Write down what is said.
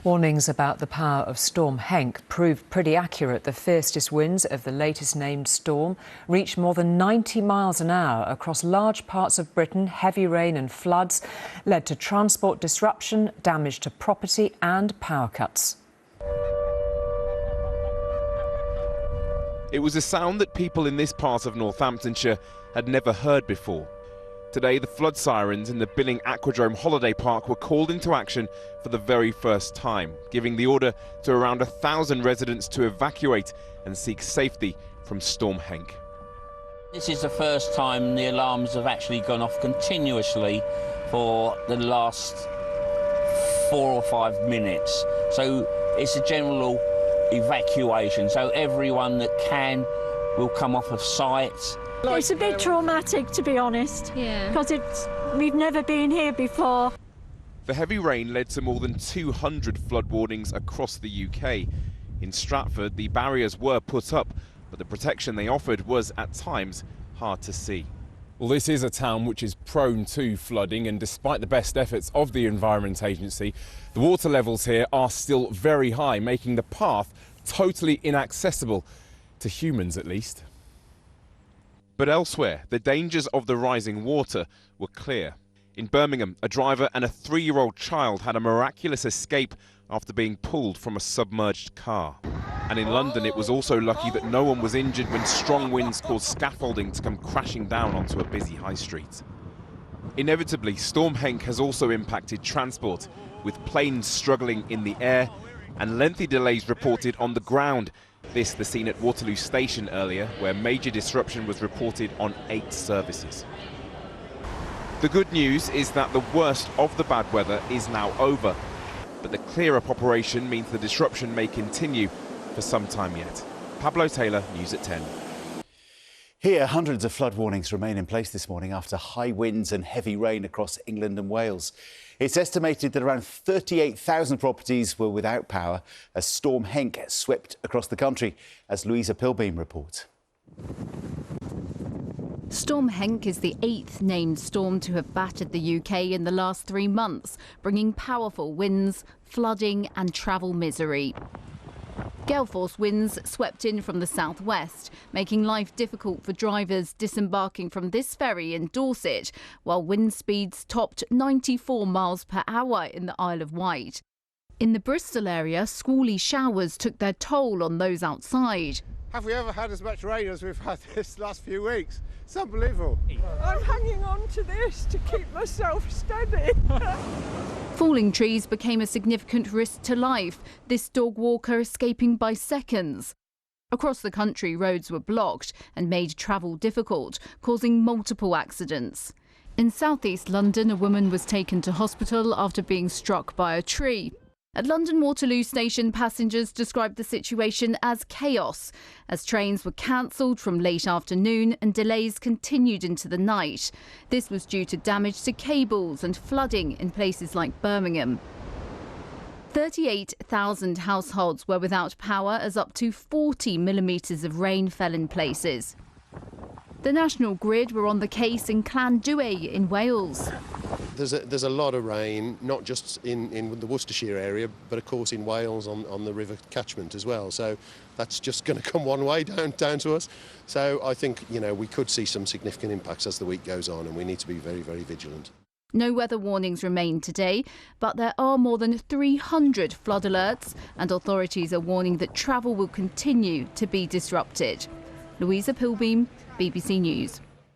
Warnings about the power of Storm Henk proved pretty accurate. The fiercest winds of the latest named storm reached more than 90 miles an hour across large parts of Britain. Heavy rain and floods led to transport disruption, damage to property and power cuts. It was a sound that people in this part of Northamptonshire had never heard before. Today, the flood sirens in the Billing Aquadrome Holiday Park were called into action for the very first time, giving the order to around 1,000 residents to evacuate and seek safety from Storm Henk. This is the first time the alarms have actually gone off continuously for the last 4 or 5 minutes. So it's a general evacuation, so everyone that can will come off of site. It's a bit traumatic, to be honest, because we've never been here before. The heavy rain led to more than 200 flood warnings across the UK. In Stratford, the barriers were put up, but the protection they offered was, at times, hard to see. Well, this is a town which is prone to flooding, and despite the best efforts of the Environment Agency, the water levels here are still very high, making the path totally inaccessible, to humans at least. But elsewhere, the dangers of the rising water were clear. In Birmingham, a driver and a 3-year-old child had a miraculous escape after being pulled from a submerged car. And in London, it was also lucky that no one was injured when strong winds caused scaffolding to come crashing down onto a busy high street. Inevitably, Storm Henk has also impacted transport, with planes struggling in the air and lengthy delays reported on the ground. This the scene at Waterloo Station earlier, where major disruption was reported on 8 services. The good news is that the worst of the bad weather is now over, but the clear-up operation means the disruption may continue for some time yet. Pablo Taylor, News at 10. Here, hundreds of flood warnings remain in place this morning after high winds and heavy rain across England and Wales. It's estimated that around 38,000 properties were without power as Storm Henk swept across the country, as Louisa Pilbeam reports. Storm Henk is the 8th named storm to have battered the UK in the last 3 months, bringing powerful winds, flooding and travel misery. Gale force winds swept in from the southwest, making life difficult for drivers disembarking from this ferry in Dorset, while wind speeds topped 94 miles per hour in the Isle of Wight. In the Bristol area, squally showers took their toll on those outside. Have we ever had as much rain as we've had this last few weeks? It's unbelievable. I'm hanging on to this to keep myself steady. Falling trees became a significant risk to life, this dog walker escaping by seconds. Across the country, roads were blocked and made travel difficult, causing multiple accidents. In southeast London, a woman was taken to hospital after being struck by a tree. At London Waterloo Station, passengers described the situation as chaos, as trains were cancelled from late afternoon and delays continued into the night. This was due to damage to cables and flooding in places like Birmingham. 38,000 households were without power as up to 40 millimetres of rain fell in places. The National Grid were on the case in Llandewey in Wales. There's a lot of rain, not just in the Worcestershire area, but of course in Wales on the river catchment as well. So that's just going to come one way down to us. So I think, we could see some significant impacts as the week goes on, and we need to be very, very vigilant. No weather warnings remain today, but there are more than 300 flood alerts, and authorities are warning that travel will continue to be disrupted. Louisa Pilbeam, BBC News.